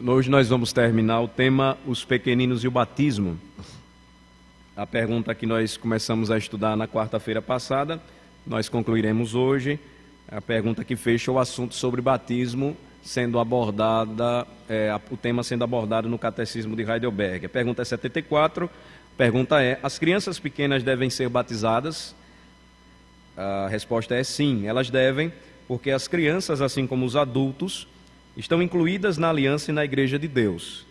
Hoje nós vamos terminar o tema Os Pequeninos e o Batismo. A pergunta que nós começamos a estudar na quarta-feira passada, nós concluiremos hoje. A pergunta que fecha o assunto sobre batismo sendo abordada, o tema sendo abordado no Catecismo de Heidelberg. A pergunta é 74, a pergunta é: as crianças pequenas devem ser batizadas? A resposta é sim, elas devem, porque as crianças, assim como os adultos, estão incluídas na aliança e na Igreja de Deus.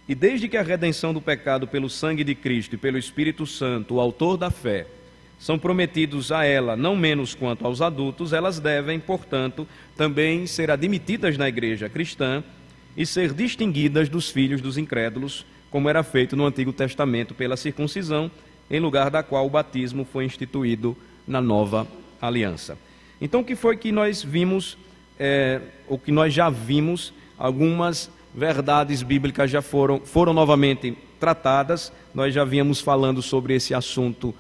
E desde que a redenção do pecado pelo sangue de Cristo e pelo Espírito Santo, o autor da fé, são prometidos a ela, não menos quanto aos adultos, elas devem, portanto, também ser admitidas na Igreja cristã e ser distinguidas dos filhos dos incrédulos, como era feito no Antigo Testamento pela circuncisão, em lugar da qual o batismo foi instituído na Nova Aliança. Então, o que foi que nós vimos, o que nós já vimos, algumas verdades bíblicas já foram novamente tratadas. Nós já vínhamos falando sobre esse assunto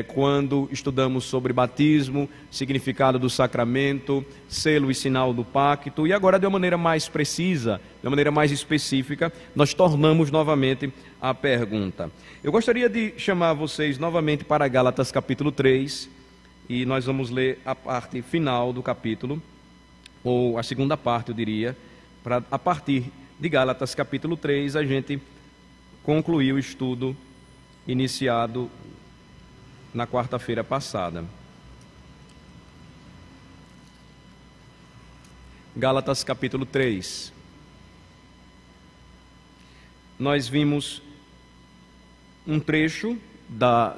quando estudamos sobre batismo, significado do sacramento, selo e sinal do pacto, e agora de uma maneira mais precisa, de uma maneira mais específica, nós tornamos novamente a pergunta. Eu gostaria de chamar vocês novamente para Gálatas capítulo 3, e nós vamos ler a parte final do capítulo, ou a segunda parte, eu diria, para a partir de Gálatas capítulo 3 a gente concluir o estudo iniciado na quarta-feira passada. Gálatas capítulo 3. Nós vimos um trecho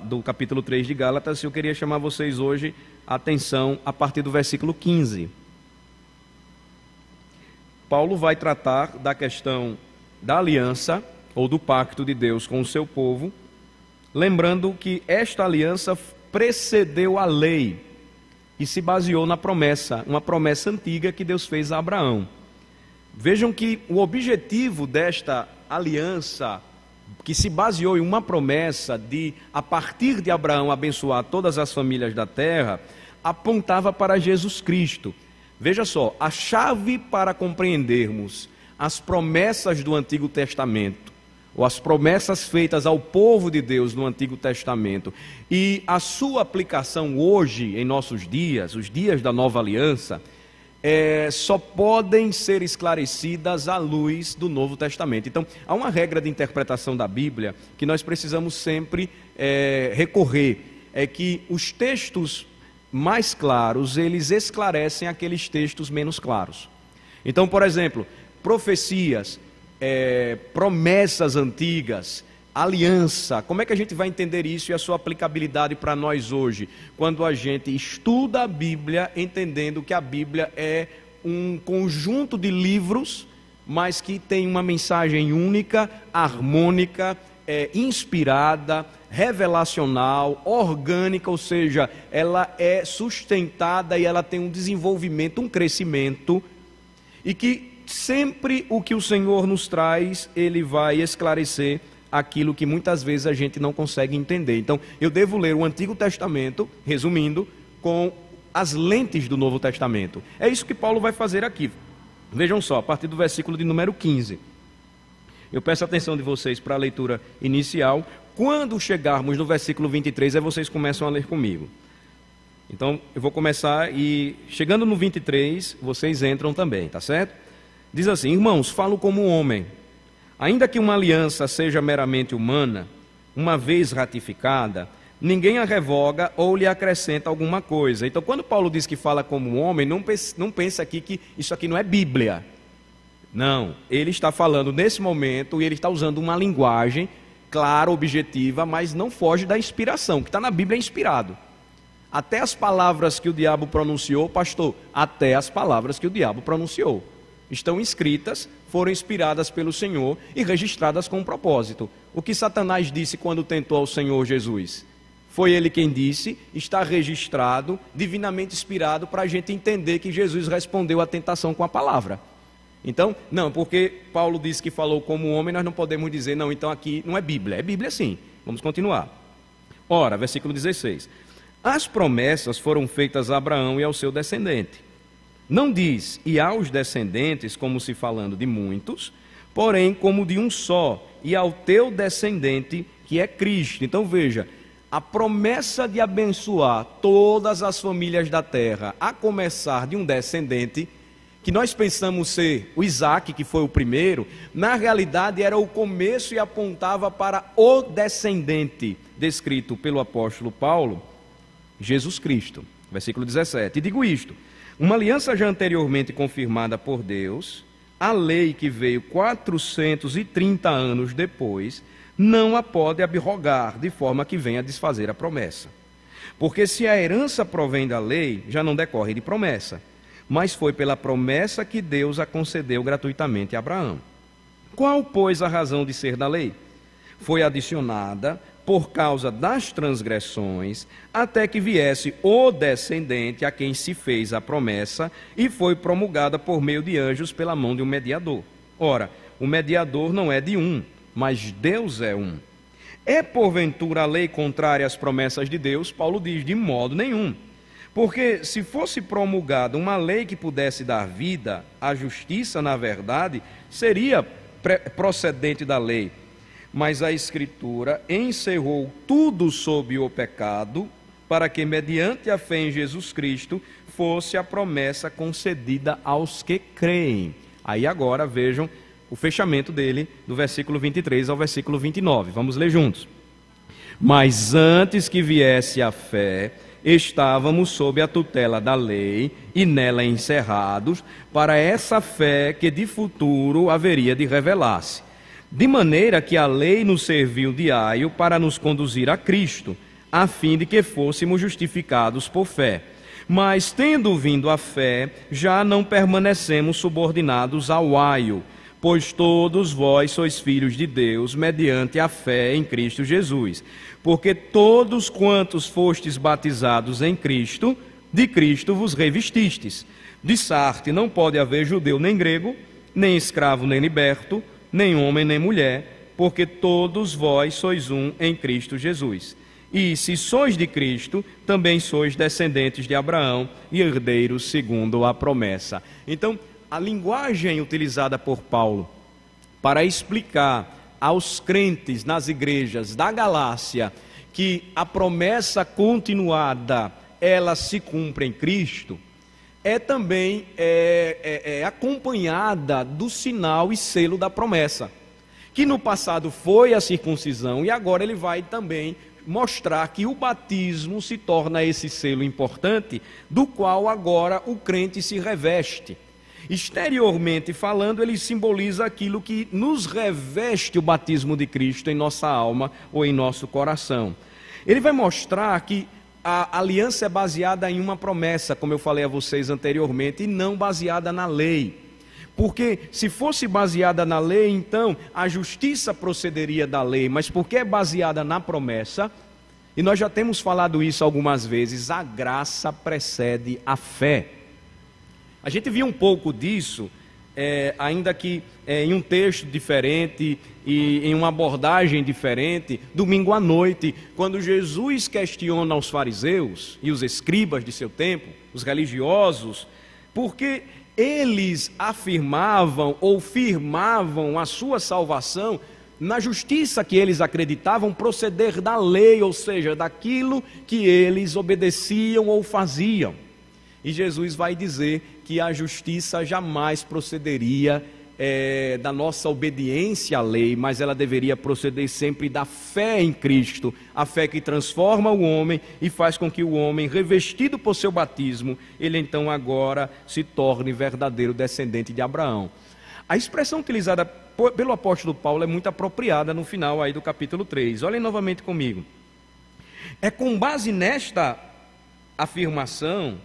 do capítulo 3 de Gálatas, e eu queria chamar vocês hoje a atenção a partir do versículo 15. Paulo vai tratar da questão da aliança, ou do pacto de Deus com o seu povo, lembrando que esta aliança precedeu a lei e se baseou na promessa, uma promessa antiga que Deus fez a Abraão. Vejam que o objetivo desta aliança, que se baseou em uma promessa de, a partir de Abraão, abençoar todas as famílias da terra, apontava para Jesus Cristo. Veja só, a chave para compreendermos as promessas do Antigo Testamento, ou as promessas feitas ao povo de Deus no Antigo Testamento, e a sua aplicação hoje, em nossos dias, os dias da Nova Aliança, só podem ser esclarecidas à luz do Novo Testamento. Então, há uma regra de interpretação da Bíblia que nós precisamos sempre recorrer, é que os textos mais claros, eles esclarecem aqueles textos menos claros. Então, por exemplo, profecias, promessas antigas, aliança, como é que a gente vai entender isso e a sua aplicabilidade para nós hoje? Quando a gente estuda a Bíblia, entendendo que a Bíblia é um conjunto de livros, mas que tem uma mensagem única, harmônica, inspirada, revelacional, orgânica, ou seja, ela é sustentada e ela tem um desenvolvimento, um crescimento, e que sempre o que o Senhor nos traz, Ele vai esclarecer aquilo que muitas vezes a gente não consegue entender. Então, eu devo ler o Antigo Testamento, resumindo, com as lentes do Novo Testamento. É isso que Paulo vai fazer aqui. Vejam só, a partir do versículo de número 15. Eu peço a atenção de vocês para a leitura inicial. Quando chegarmos no versículo 23, aí vocês começam a ler comigo. Então, eu vou começar e, chegando no 23, vocês entram também, tá certo? Diz assim: irmãos, falo como homem. Ainda que uma aliança seja meramente humana, uma vez ratificada, ninguém a revoga ou lhe acrescenta alguma coisa. Então, quando Paulo diz que fala como homem, não pense aqui que isso aqui não é Bíblia. Não, ele está falando nesse momento e ele está usando uma linguagem clara, objetiva, mas não foge da inspiração, que está na Bíblia é inspirado. Até as palavras que o diabo pronunciou, pastor, até as palavras que o diabo pronunciou estão escritas, foram inspiradas pelo Senhor e registradas com um propósito. O que Satanás disse quando tentou ao Senhor Jesus? Foi ele quem disse, está registrado, divinamente inspirado, para a gente entender que Jesus respondeu à tentação com a palavra. Então, não, porque Paulo disse que falou como homem, nós não podemos dizer, não, então aqui não é Bíblia. É Bíblia sim. Vamos continuar. Ora, versículo 16. As promessas foram feitas a Abraão e ao seu descendente. Não diz, e aos descendentes, como se falando de muitos, porém como de um só, e ao teu descendente, que é Cristo. Então veja, a promessa de abençoar todas as famílias da terra, a começar de um descendente, que nós pensamos ser o Isaac, que foi o primeiro, na realidade era o começo e apontava para o descendente, descrito pelo apóstolo Paulo, Jesus Cristo. Versículo 17, e digo isto, uma aliança já anteriormente confirmada por Deus, a lei que veio 430 anos depois, não a pode abrogar, de forma que venha a desfazer a promessa. Porque se a herança provém da lei, já não decorre de promessa, mas foi pela promessa que Deus a concedeu gratuitamente a Abraão. Qual, pois, a razão de ser da lei? Foi adicionada por causa das transgressões, até que viesse o descendente a quem se fez a promessa, e foi promulgada por meio de anjos pela mão de um mediador. Ora, o mediador não é de um, mas Deus é um. É porventura a lei contrária às promessas de Deus? Paulo diz, de modo nenhum. Porque se fosse promulgada uma lei que pudesse dar vida, a justiça, na verdade, seria procedente da lei. Mas a Escritura encerrou tudo sob o pecado, para que, mediante a fé em Jesus Cristo, fosse a promessa concedida aos que creem. Aí agora vejam o fechamento dele, do versículo 23 ao versículo 29. Vamos ler juntos. Mas antes que viesse a fé, estávamos sob a tutela da lei e nela encerrados, para essa fé que de futuro haveria de revelar-se. De maneira que a lei nos serviu de aio para nos conduzir a Cristo, a fim de que fôssemos justificados por fé. Mas, tendo vindo a fé, já não permanecemos subordinados ao aio, pois todos vós sois filhos de Deus, mediante a fé em Cristo Jesus. Porque todos quantos fostes batizados em Cristo, de Cristo vos revestistes. De Sarte não pode haver judeu nem grego, nem escravo nem liberto, nem homem nem mulher, porque todos vós sois um em Cristo Jesus. E se sois de Cristo, também sois descendentes de Abraão e herdeiros segundo a promessa. Então, a linguagem utilizada por Paulo para explicar aos crentes nas igrejas da Galácia que a promessa continuada, ela se cumpre em Cristo, é também acompanhada do sinal e selo da promessa, que no passado foi a circuncisão, e agora ele vai também mostrar que o batismo se torna esse selo importante, do qual agora o crente se reveste. Exteriormente falando, ele simboliza aquilo que nos reveste o batismo de Cristo em nossa alma ou em nosso coração. Ele vai mostrar que a aliança é baseada em uma promessa, como eu falei a vocês anteriormente, e não baseada na lei. Porque se fosse baseada na lei, então a justiça procederia da lei, mas porque é baseada na promessa, e nós já temos falado isso algumas vezes, a graça precede a fé. A gente viu um pouco disso, ainda que em um texto diferente e em uma abordagem diferente, domingo à noite, quando Jesus questiona os fariseus e os escribas de seu tempo, os religiosos, porque eles afirmavam ou firmavam a sua salvação na justiça que eles acreditavam proceder da lei, ou seja, daquilo que eles obedeciam ou faziam. E Jesus vai dizer que a justiça jamais procederia da nossa obediência à lei, mas ela deveria proceder sempre da fé em Cristo, a fé que transforma o homem e faz com que o homem, revestido por seu batismo, ele então agora se torne verdadeiro descendente de Abraão. A expressão utilizada pelo apóstolo Paulo é muito apropriada no final aí do capítulo 3. Olhem novamente comigo. É com base nesta afirmação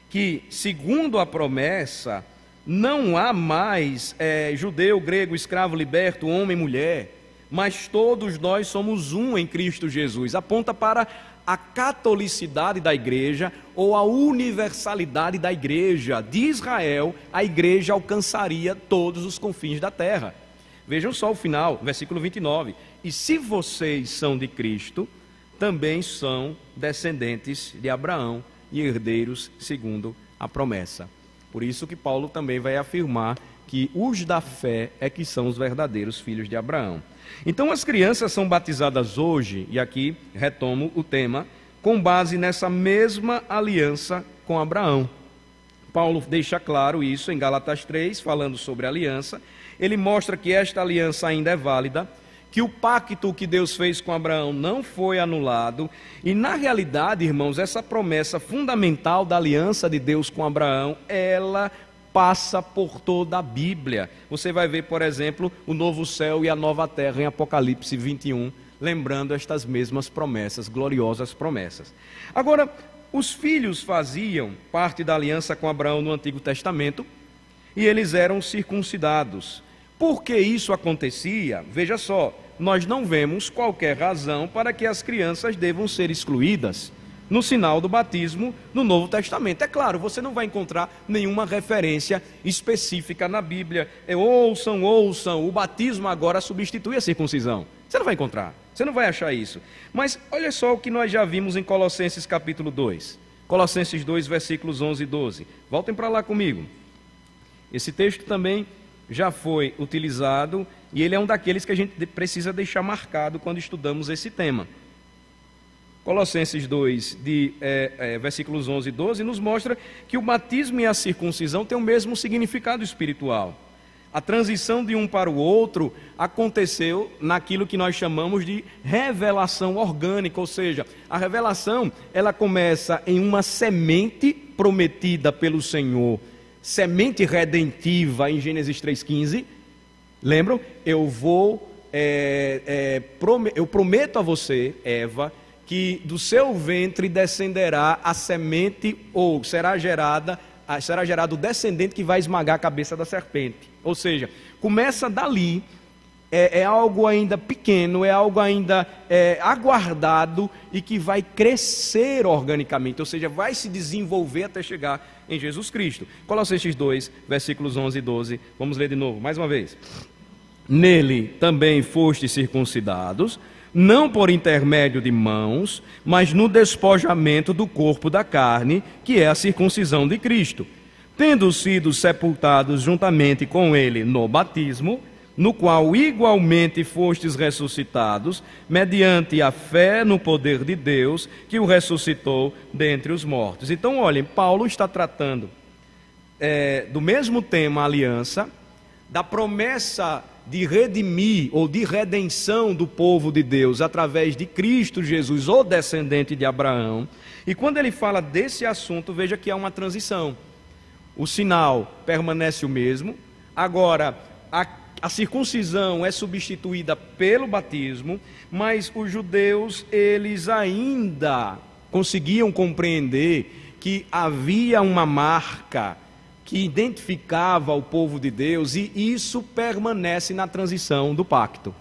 que, segundo a promessa, não há mais judeu, grego, escravo, liberto, homem, mulher, mas todos nós somos um em Cristo Jesus. Aponta para a catolicidade da igreja ou a universalidade da igreja. De Israel, a igreja alcançaria todos os confins da terra. Vejam só o final, versículo 29. E se vocês são de Cristo, também são descendentes de Abraão e herdeiros segundo a promessa. Por isso que Paulo também vai afirmar que os da fé é que são os verdadeiros filhos de Abraão. Então as crianças são batizadas hoje, e aqui retomo o tema, com base nessa mesma aliança com Abraão. Paulo deixa claro isso em Gálatas 3, falando sobre a aliança. Ele mostra que esta aliança ainda é válida, que o pacto que Deus fez com Abraão não foi anulado, e na realidade, irmãos, essa promessa fundamental da aliança de Deus com Abraão, ela passa por toda a Bíblia. Você vai ver, por exemplo, o novo céu e a nova terra em Apocalipse 21, lembrando estas mesmas promessas, gloriosas promessas. Agora, os filhos faziam parte da aliança com Abraão no Antigo Testamento, e eles eram circuncidados. Por que isso acontecia? Veja só, nós não vemos qualquer razão para que as crianças devam ser excluídas no sinal do batismo no Novo Testamento. É claro, você não vai encontrar nenhuma referência específica na Bíblia. Ouçam, o batismo agora substitui a circuncisão. Você não vai encontrar, você não vai achar isso. Mas olha só o que nós já vimos em Colossenses capítulo 2. Colossenses 2, versículos 11 e 12. Voltem para lá comigo. Esse texto também já foi utilizado e ele é um daqueles que a gente precisa deixar marcado quando estudamos esse tema. Colossenses 2, versículos 11 e 12, nos mostra que o batismo e a circuncisão têm o mesmo significado espiritual. A transição de um para o outro aconteceu naquilo que nós chamamos de revelação orgânica, ou seja, a revelação ela começa em uma semente prometida pelo Senhor, semente redentiva em Gênesis 3,15. Lembram? Eu prometo a você, Eva, que do seu ventre descenderá a semente, ou será gerado o descendente que vai esmagar a cabeça da serpente. Ou seja, começa dali, é algo ainda pequeno, é algo ainda aguardado e que vai crescer organicamente, ou seja, vai se desenvolver até chegar em Jesus Cristo. Colossenses 2, versículos 11 e 12, vamos ler de novo, mais uma vez. Nele também fostes circuncidados, não por intermédio de mãos, mas no despojamento do corpo da carne, que é a circuncisão de Cristo, tendo sido sepultados juntamente com ele no batismo, no qual igualmente fostes ressuscitados, mediante a fé no poder de Deus, que o ressuscitou dentre os mortos. Então, olhem, Paulo está tratando do mesmo tema, aliança, da promessa de redimir ou de redenção do povo de Deus através de Cristo Jesus, o descendente de Abraão. E quando ele fala desse assunto, veja que há uma transição. O sinal permanece o mesmo, agora a circuncisão é substituída pelo batismo, mas os judeus, eles ainda conseguiam compreender que havia uma marca que identificava o povo de Deus, e isso permanece na transição do pacto.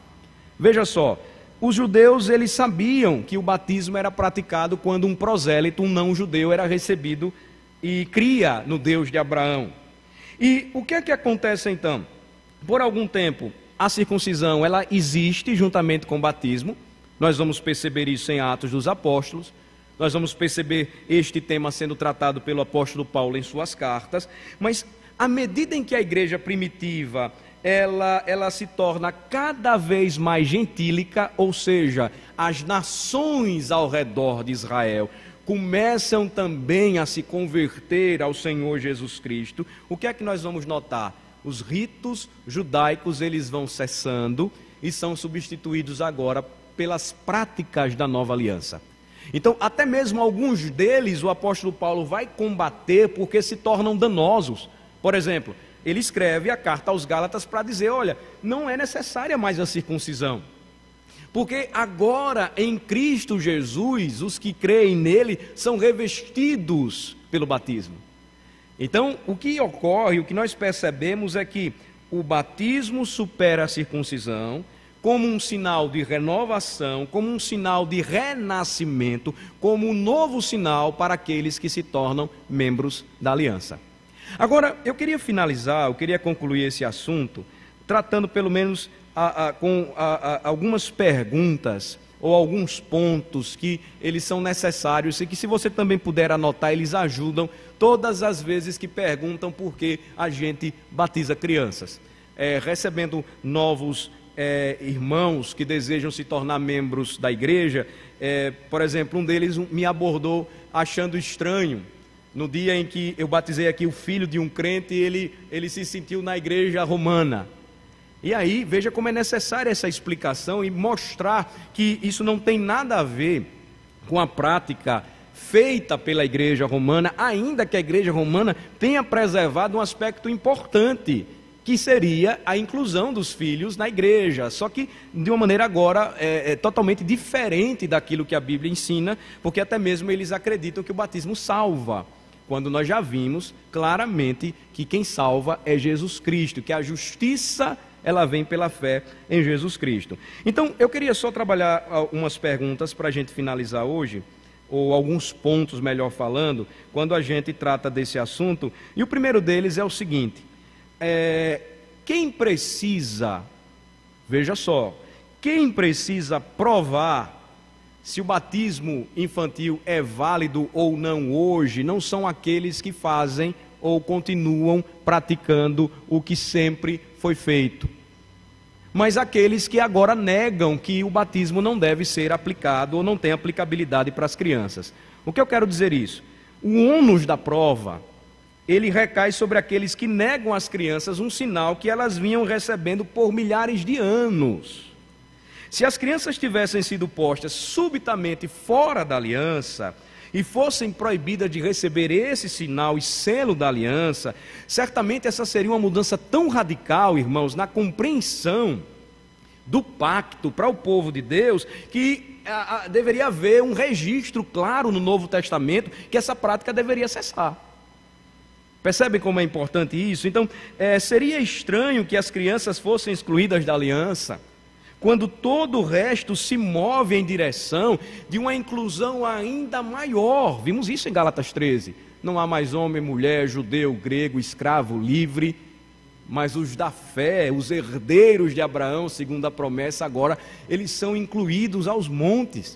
Veja só, os judeus eles sabiam que o batismo era praticado quando um prosélito, um não-judeu, era recebido e cria no Deus de Abraão. E o que é que acontece então? Por algum tempo, a circuncisão ela existe juntamente com o batismo. Nós vamos perceber isso em Atos dos Apóstolos. Nós vamos perceber este tema sendo tratado pelo apóstolo Paulo em suas cartas, mas à medida em que a igreja primitiva ela se torna cada vez mais gentílica, ou seja, as nações ao redor de Israel começam também a se converter ao Senhor Jesus Cristo, o que é que nós vamos notar? Os ritos judaicos eles vão cessando e são substituídos agora pelas práticas da nova aliança. Então, até mesmo alguns deles, o apóstolo Paulo vai combater porque se tornam danosos. Por exemplo, ele escreve a carta aos Gálatas para dizer, olha, não é necessária mais a circuncisão, porque agora em Cristo Jesus, os que creem nele são revestidos pelo batismo. Então, o que ocorre, o que nós percebemos é que o batismo supera a circuncisão, como um sinal de renovação, como um sinal de renascimento, como um novo sinal para aqueles que se tornam membros da aliança. Agora, eu queria finalizar, eu queria concluir esse assunto, tratando pelo menos com algumas perguntas, ou alguns pontos que eles são necessários e que, se você também puder anotar, eles ajudam todas as vezes que perguntam por que a gente batiza crianças. Recebendo novos irmãos que desejam se tornar membros da igreja, por exemplo, um deles me abordou achando estranho. No dia em que eu batizei aqui o filho de um crente, ele se sentiu na igreja romana. E aí, veja como é necessária essa explicação e mostrar que isso não tem nada a ver com a prática feita pela igreja romana, ainda que a igreja romana tenha preservado um aspecto importante, que seria a inclusão dos filhos na igreja, só que de uma maneira agora totalmente diferente daquilo que a Bíblia ensina, porque até mesmo eles acreditam que o batismo salva, quando nós já vimos claramente que quem salva é Jesus Cristo, que a justiça ela vem pela fé em Jesus Cristo. Então, eu queria só trabalhar umas perguntas para a gente finalizar hoje, ou alguns pontos, melhor falando, quando a gente trata desse assunto, e o primeiro deles é o seguinte: quem precisa, veja só, quem precisa provar se o batismo infantil é válido ou não hoje, não são aqueles que fazem ou continuam praticando o que sempre foi feito, mas aqueles que agora negam que o batismo não deve ser aplicado ou não tem aplicabilidade para as crianças. O que eu quero dizer isso? O ônus da prova, ele recai sobre aqueles que negam às crianças um sinal que elas vinham recebendo por milhares de anos. Se as crianças tivessem sido postas subitamente fora da aliança e fossem proibidas de receber esse sinal e selo da aliança, certamente essa seria uma mudança tão radical, irmãos, na compreensão do pacto para o povo de Deus, que deveria haver um registro claro no Novo Testamento que essa prática deveria cessar. Percebem como é importante isso? Então, seria estranho que as crianças fossem excluídas da aliança, quando todo o resto se move em direção de uma inclusão ainda maior. Vimos isso em Gálatas 13. Não há mais homem, mulher, judeu, grego, escravo, livre, mas os da fé, os herdeiros de Abraão, segundo a promessa, agora eles são incluídos aos montes.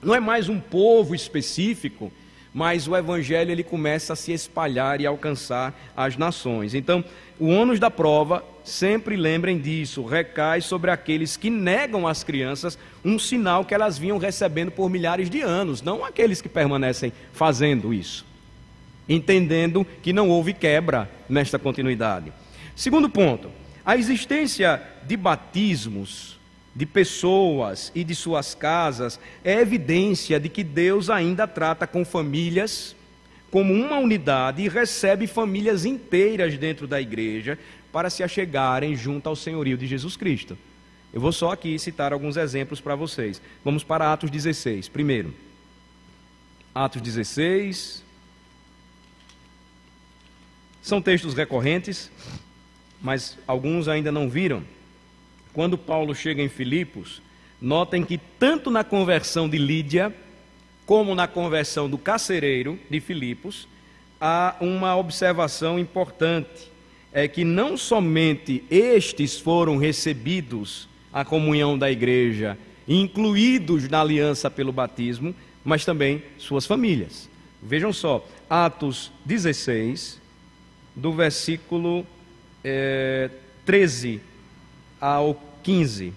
Não é mais um povo específico, mas o evangelho ele começa a se espalhar e alcançar as nações. Então, o ônus da prova, sempre lembrem disso, recai sobre aqueles que negam às crianças um sinal que elas vinham recebendo por milhares de anos, não aqueles que permanecem fazendo isso, entendendo que não houve quebra nesta continuidade. Segundo ponto, a existência de batismos de pessoas e de suas casas é evidência de que Deus ainda trata com famílias como uma unidade e recebe famílias inteiras dentro da igreja para se achegarem junto ao senhorio de Jesus Cristo. Eu vou só aqui citar alguns exemplos para vocês. Vamos para Atos 16. Primeiro, Atos 16. São textos recorrentes, mas alguns ainda não viram. Quando Paulo chega em Filipos, notem que tanto na conversão de Lídia, como na conversão do carcereiro de Filipos, há uma observação importante, é que não somente estes foram recebidos à comunhão da igreja, incluídos na aliança pelo batismo, mas também suas famílias. Vejam só, Atos 16, do versículo 13 ao 15.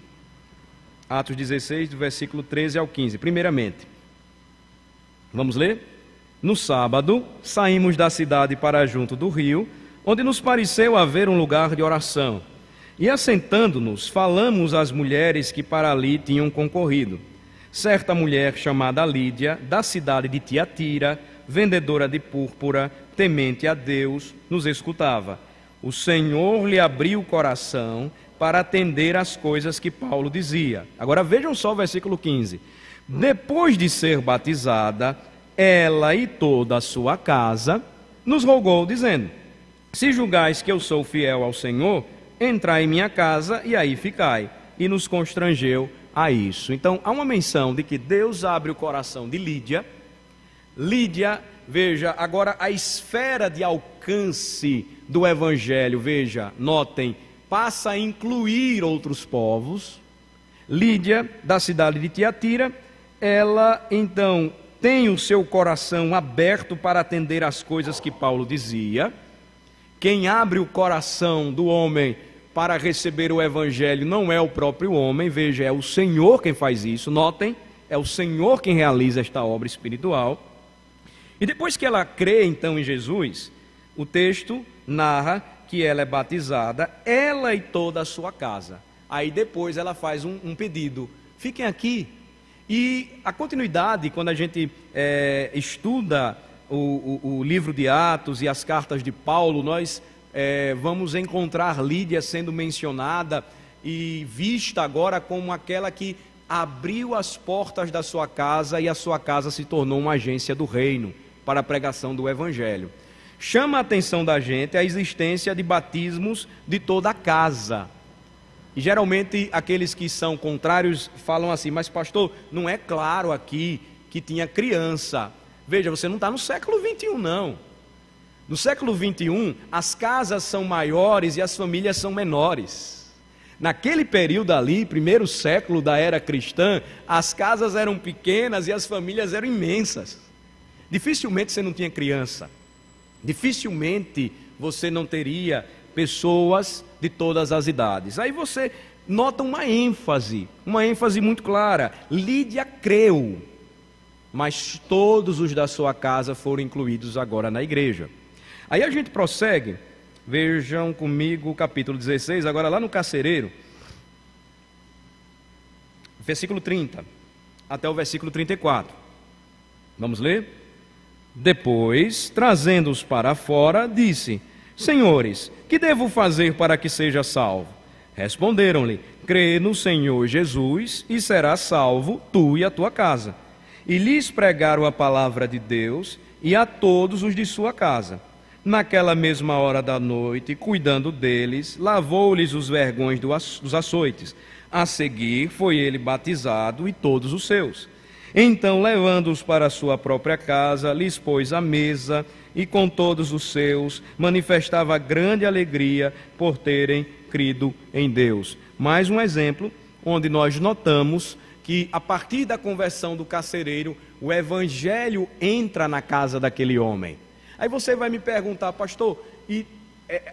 Atos 16, do versículo 13 ao 15. Primeiramente, vamos ler? No sábado, saímos da cidade para junto do rio, onde nos pareceu haver um lugar de oração. E assentando-nos, falamos às mulheres que para ali tinham concorrido. Certa mulher chamada Lídia, da cidade de Tiatira, vendedora de púrpura, temente a Deus, nos escutava. O Senhor lhe abriu o coração para atender às coisas que Paulo dizia. Agora vejam só o versículo 15. Depois de ser batizada, ela e toda a sua casa nos rogou, dizendo: se julgais que eu sou fiel ao Senhor, entrai em minha casa e aí ficai. E nos constrangeu a isso. Então, há uma menção de que Deus abre o coração de Lídia. Lídia, veja, agora a esfera de alcance do evangelho, veja, notem, passa a incluir outros povos. Lídia, da cidade de Tiatira, ela então tem o seu coração aberto para atender às coisas que Paulo dizia. Quem abre o coração do homem para receber o evangelho não é o próprio homem, veja, é o Senhor quem faz isso, notem, é o Senhor quem realiza esta obra espiritual. E depois que ela crê então em Jesus, o texto narra que ela é batizada, ela e toda a sua casa. Aí depois ela faz um pedido: fiquem aqui. E a continuidade, quando a gente estuda o livro de Atos e as cartas de Paulo, nós vamos encontrar Lídia sendo mencionada e vista agora como aquela que abriu as portas da sua casa e a sua casa se tornou uma agência do reino para a pregação do evangelho. Chama a atenção da gente a existência de batismos de toda a casa. E geralmente aqueles que são contrários falam assim: mas pastor, não é claro aqui que tinha criança. Veja, você não está no século 21 não. No século 21 as casas são maiores e as famílias são menores. Naquele período ali, primeiro século da era cristã, as casas eram pequenas e as famílias eram imensas. Dificilmente você não tinha criança. Dificilmente você não teria pessoas de todas as idades. Aí você nota uma ênfase muito clara. Lídia creu, mas todos os da sua casa foram incluídos agora na igreja. Aí a gente prossegue, vejam comigo o capítulo 16, agora lá no carcereiro, versículo 30, até o versículo 34. Vamos ler? Depois, trazendo-os para fora, disse: Senhores, que devo fazer para que seja salvo? Responderam-lhe: crê no Senhor Jesus e serás salvo, tu e a tua casa. E lhes pregaram a palavra de Deus e a todos os de sua casa. Naquela mesma hora da noite, cuidando deles, lavou-lhes os vergões dos açoites. A seguir, foi ele batizado e todos os seus. Então, levando-os para a sua própria casa, lhes pôs a mesa e com todos os seus manifestava grande alegria por terem crido em Deus. Mais um exemplo onde nós notamos que a partir da conversão do carcereiro, o evangelho entra na casa daquele homem. Aí você vai me perguntar: pastor, e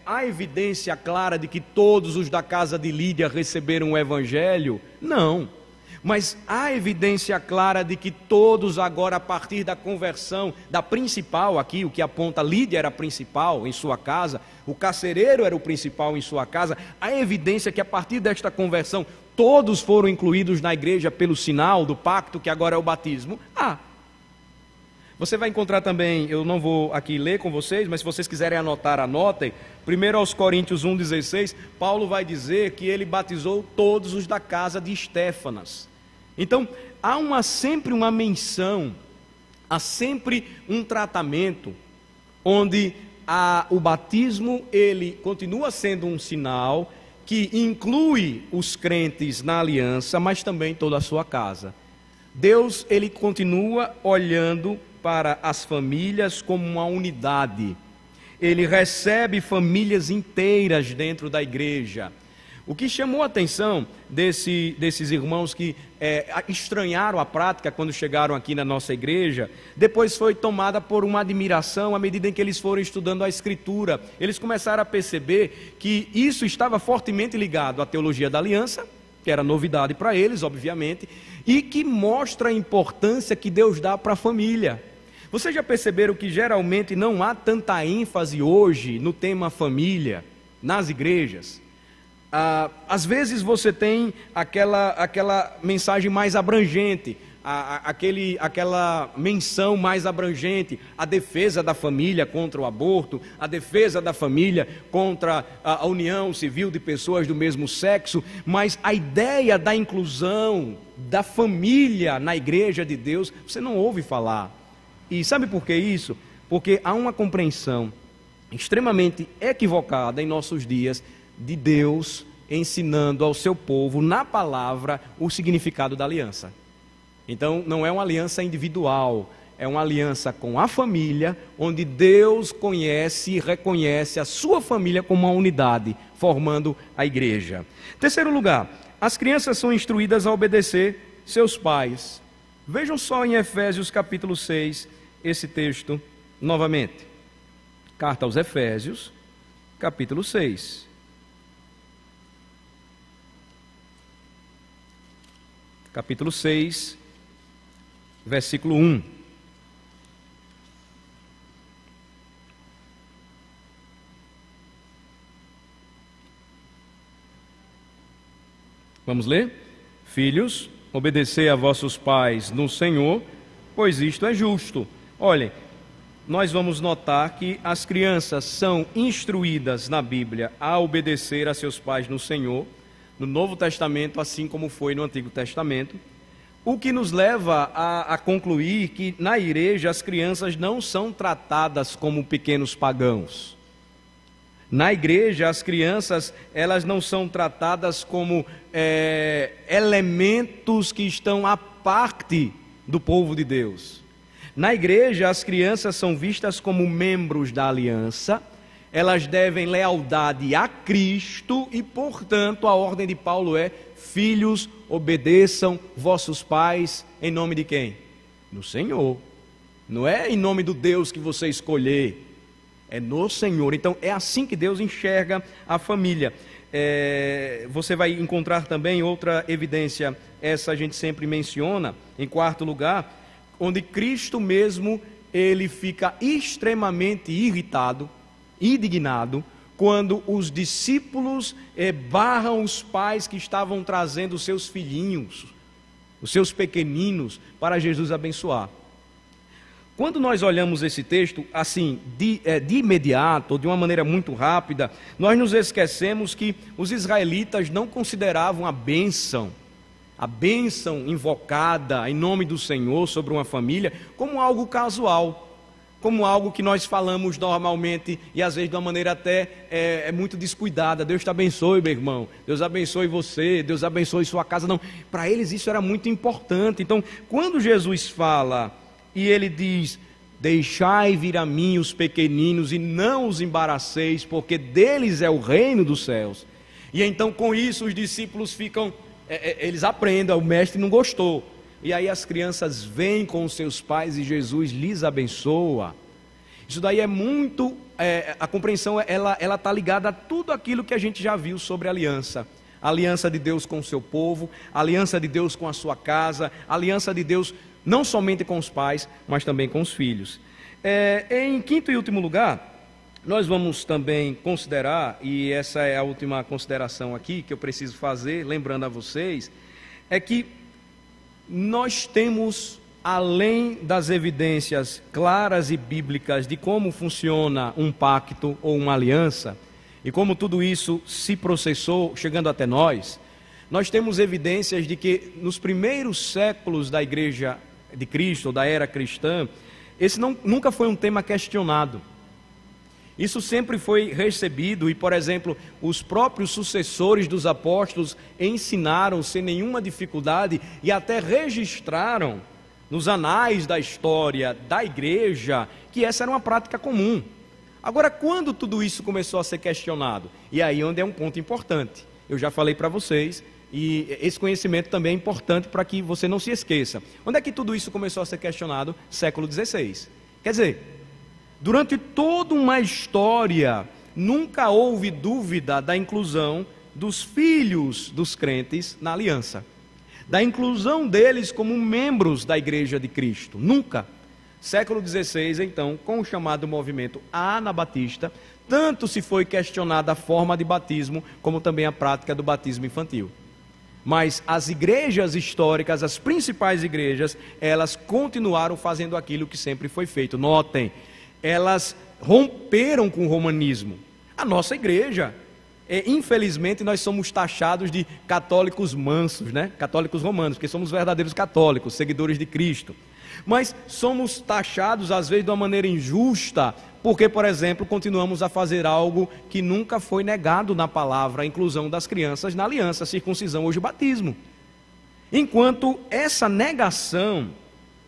há evidência clara de que todos os da casa de Lídia receberam o evangelho? Não. Mas há evidência clara de que todos agora, a partir da conversão da principal aqui, o que aponta, Lídia era a principal em sua casa, o carcereiro era o principal em sua casa, há evidência que a partir desta conversão, todos foram incluídos na igreja pelo sinal do pacto, que agora é o batismo? Você vai encontrar também, eu não vou aqui ler com vocês, mas se vocês quiserem anotar, anotem. 1 aos Coríntios 1,16, Paulo vai dizer que ele batizou todos os da casa de Estéfanas. Então, há sempre uma menção, há sempre um tratamento, onde o batismo, ele continua sendo um sinal que inclui os crentes na aliança, mas também toda a sua casa. Deus, ele continua olhando para as famílias como uma unidade. Ele recebe famílias inteiras dentro da igreja. O que chamou a atenção desses irmãos que estranharam a prática quando chegaram aqui na nossa igreja, depois foi tomada por uma admiração à medida em que eles foram estudando a Escritura. Eles começaram a perceber que isso estava fortemente ligado à teologia da aliança, que era novidade para eles, obviamente, e que mostra a importância que Deus dá para a família. Vocês já perceberam que geralmente não há tanta ênfase hoje no tema família nas igrejas? Às vezes você tem aquela mensagem mais abrangente, aquela menção mais abrangente, a defesa da família contra o aborto, a defesa da família contra a união civil de pessoas do mesmo sexo, mas a ideia da inclusão da família na igreja de Deus, você não ouve falar. E sabe por que isso? Porque há uma compreensão extremamente equivocada em nossos dias de Deus ensinando ao seu povo, na palavra, o significado da aliança. Então, não é uma aliança individual, é uma aliança com a família, onde Deus conhece e reconhece a sua família como uma unidade, formando a igreja. Terceiro lugar, as crianças são instruídas a obedecer seus pais. Vejam só em Efésios capítulo 6, esse texto novamente. Carta aos Efésios, capítulo 6. Capítulo 6, versículo 1. Vamos ler? Filhos, obedecei a vossos pais no Senhor, pois isto é justo. Olhem, nós vamos notar que as crianças são instruídas na Bíblia a obedecer a seus pais no Senhor, no Novo Testamento, assim como foi no Antigo Testamento, o que nos leva a concluir que na igreja as crianças não são tratadas como pequenos pagãos. Na igreja as crianças, elas não são tratadas como elementos que estão à parte do povo de Deus. Na igreja as crianças são vistas como membros da aliança, elas devem lealdade a Cristo e, portanto, a ordem de Paulo é: filhos, obedeçam vossos pais em nome de quem? No Senhor. Não é em nome do Deus que você escolher, é no Senhor. Então é assim que Deus enxerga a família. Você vai encontrar também outra evidência, essa a gente sempre menciona, em quarto lugar, onde Cristo mesmo, ele fica extremamente irritado, indignado, quando os discípulos barram os pais que estavam trazendo os seus filhinhos, os seus pequeninos, para Jesus abençoar. Quando nós olhamos esse texto, assim, de imediato, de uma maneira muito rápida, nós nos esquecemos que os israelitas não consideravam a bênção invocada em nome do Senhor sobre uma família, como algo casual, como algo que nós falamos normalmente e às vezes de uma maneira até muito descuidada. Deus te abençoe, meu irmão, Deus abençoe você, Deus abençoe sua casa. Não, para eles isso era muito importante. Então, quando Jesus fala e ele diz: deixai vir a mim os pequeninos e não os embaraceis, porque deles é o reino dos céus. E então com isso os discípulos ficam, eles aprendem, o mestre não gostou. E aí as crianças vêm com os seus pais e Jesus lhes abençoa. Isso daí é muito, a compreensão ela está ligada a tudo aquilo que a gente já viu sobre a aliança. A aliança de Deus com o seu povo, a aliança de Deus com a sua casa, a aliança de Deus não somente com os pais, mas também com os filhos. Em quinto e último lugar, nós vamos também considerar, e essa é a última consideração aqui que eu preciso fazer, lembrando a vocês, é que nós temos, além das evidências claras e bíblicas de como funciona um pacto ou uma aliança, e como tudo isso se processou chegando até nós temos evidências de que nos primeiros séculos da Igreja de Cristo, ou da era cristã, esse nunca foi um tema questionado. Isso sempre foi recebido e, por exemplo, os próprios sucessores dos apóstolos ensinaram sem nenhuma dificuldade e até registraram nos anais da história da igreja que essa era uma prática comum. Agora, quando tudo isso começou a ser questionado? E aí onde é um ponto importante. Eu já falei para vocês, e esse conhecimento também é importante para que você não se esqueça. Onde é que tudo isso começou a ser questionado? Século XVI. Quer dizer, durante toda uma história, nunca houve dúvida da inclusão dos filhos dos crentes na aliança, da inclusão deles como membros da Igreja de Cristo. Nunca. Século XVI, então, com o chamado movimento anabatista, tanto se foi questionada a forma de batismo, como também a prática do batismo infantil. Mas as igrejas históricas, as principais igrejas, elas continuaram fazendo aquilo que sempre foi feito. Notem, elas romperam com o romanismo. A nossa igreja, infelizmente, nós somos taxados de católicos mansos, né? Católicos romanos, porque somos verdadeiros católicos, seguidores de Cristo. Mas somos taxados, às vezes, de uma maneira injusta, porque, por exemplo, continuamos a fazer algo que nunca foi negado na palavra, a inclusão das crianças na aliança, a circuncisão, hoje o batismo. Enquanto essa negação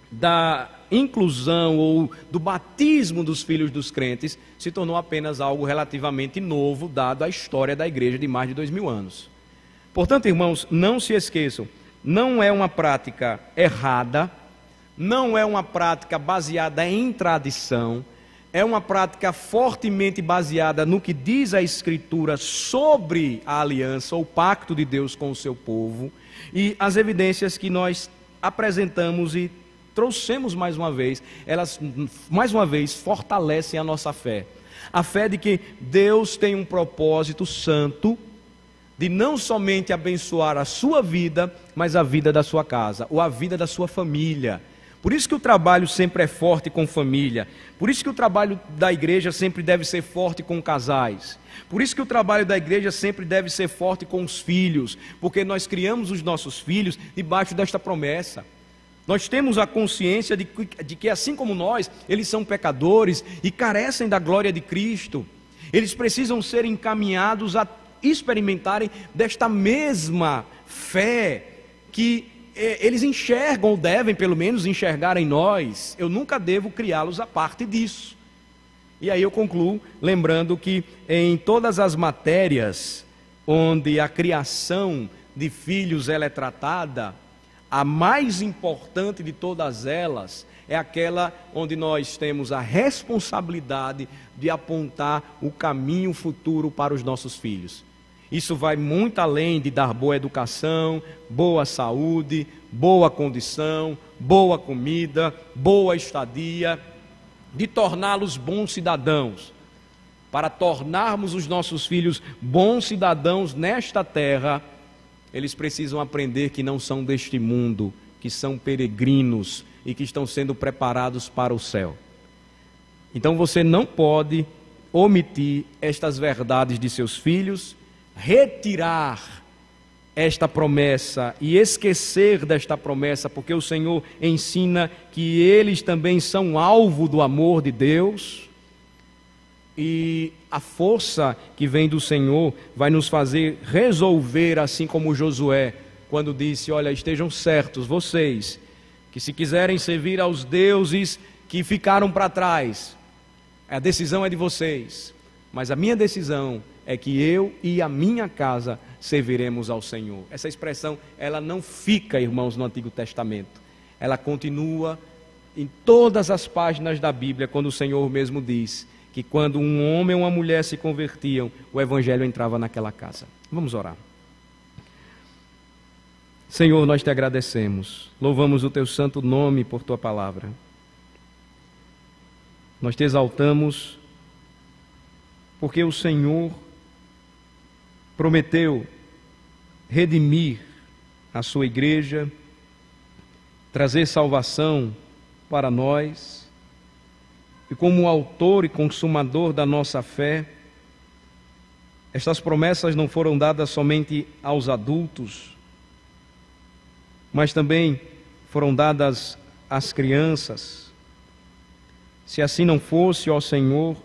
da inclusão ou do batismo dos filhos dos crentes se tornou apenas algo relativamente novo, dado a história da igreja de mais de 2000 anos. Portanto, irmãos, não se esqueçam, não é uma prática errada, não é uma prática baseada em tradição, é uma prática fortemente baseada no que diz a Escritura sobre a aliança, o pacto de Deus com o seu povo, e as evidências que nós apresentamos e trouxemos mais uma vez, elas mais uma vez fortalecem a nossa fé. A fé de que Deus tem um propósito santo de não somente abençoar a sua vida, mas a vida da sua casa, ou a vida da sua família. Por isso que o trabalho sempre é forte com família. Por isso que o trabalho da igreja sempre deve ser forte com casais. Por isso que o trabalho da igreja sempre deve ser forte com os filhos, porque nós criamos os nossos filhos debaixo desta promessa. Nós temos a consciência de que assim como nós, eles são pecadores e carecem da glória de Cristo. Eles precisam ser encaminhados a experimentarem desta mesma fé que eles enxergam, ou devem pelo menos enxergar em nós. Eu nunca devo criá-los a parte disso. E aí eu concluo lembrando que em todas as matérias onde a criação de filhos ela é tratada, a mais importante de todas elas é aquela onde nós temos a responsabilidade de apontar o caminho futuro para os nossos filhos. Isso vai muito além de dar boa educação, boa saúde, boa condição, boa comida, boa estadia, de torná-los bons cidadãos. Para tornarmos os nossos filhos bons cidadãos nesta terra, eles precisam aprender que não são deste mundo, que são peregrinos e que estão sendo preparados para o céu. Então você não pode omitir estas verdades de seus filhos, retirar esta promessa e esquecer desta promessa, porque o Senhor ensina que eles também são alvo do amor de Deus, e a força que vem do Senhor vai nos fazer resolver, assim como Josué, quando disse: olha, estejam certos vocês, que se quiserem servir aos deuses que ficaram para trás, a decisão é de vocês, mas a minha decisão é que eu e a minha casa serviremos ao Senhor. Essa expressão, ela não fica, irmãos, no Antigo Testamento. Ela continua em todas as páginas da Bíblia, quando o Senhor mesmo diz que quando um homem ou uma mulher se convertiam, o Evangelho entrava naquela casa. Vamos orar. Senhor, nós te agradecemos. Louvamos o teu santo nome por tua palavra. Nós te exaltamos porque o Senhor prometeu redimir a sua igreja, trazer salvação para nós, e como autor e consumador da nossa fé, estas promessas não foram dadas somente aos adultos, mas também foram dadas às crianças. Se assim não fosse, ó Senhor,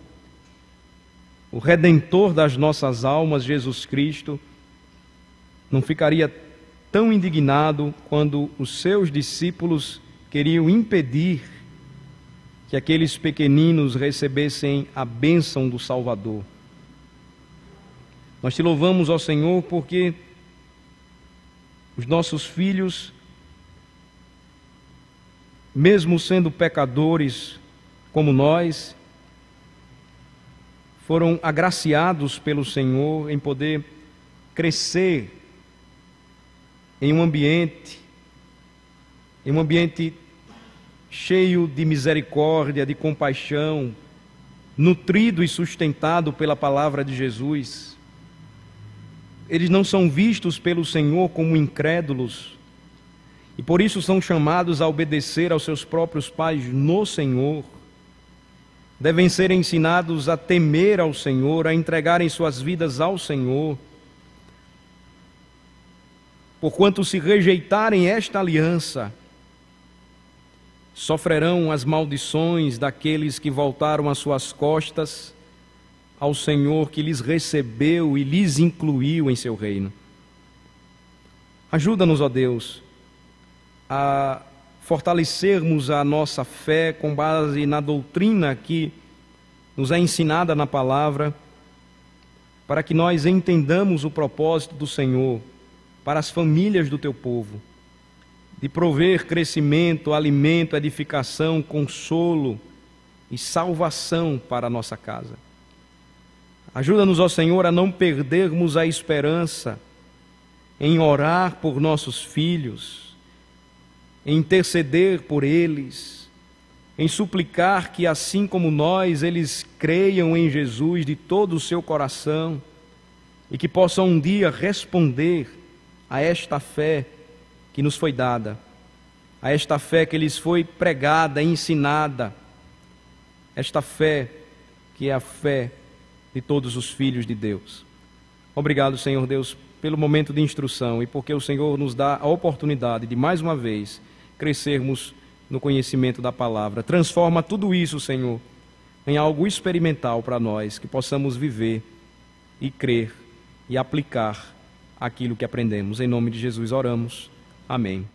o Redentor das nossas almas, Jesus Cristo, não ficaria tão indignado quando os seus discípulos queriam impedir que aqueles pequeninos recebessem a bênção do Salvador. Nós te louvamos, ó Senhor, porque os nossos filhos, mesmo sendo pecadores como nós, foram agraciados pelo Senhor em poder crescer em um ambiente cheio de misericórdia, de compaixão, nutrido e sustentado pela palavra de Jesus. Eles não são vistos pelo Senhor como incrédulos, e por isso são chamados a obedecer aos seus próprios pais no Senhor. Devem ser ensinados a temer ao Senhor, a entregarem suas vidas ao Senhor. Porquanto se rejeitarem esta aliança, sofrerão as maldições daqueles que voltaram as suas costas ao Senhor que lhes recebeu e lhes incluiu em seu reino. Ajuda-nos, ó Deus, a fortalecermos a nossa fé com base na doutrina que nos é ensinada na palavra, para que nós entendamos o propósito do Senhor para as famílias do teu povo, de prover crescimento, alimento, edificação, consolo e salvação para a nossa casa. Ajuda-nos, ó Senhor, a não perdermos a esperança em orar por nossos filhos, em interceder por eles, em suplicar que, assim como nós, eles creiam em Jesus de todo o seu coração e que possam um dia responder a esta fé que nos foi dada, a esta fé que lhes foi pregada, ensinada, esta fé que é a fé de todos os filhos de Deus. Obrigado, Senhor Deus, pelo momento de instrução e porque o Senhor nos dá a oportunidade de, mais uma vez, crescermos no conhecimento da palavra. Transforma tudo isso, Senhor, em algo experimental para nós, que possamos viver e crer e aplicar aquilo que aprendemos. Em nome de Jesus oramos. Amém.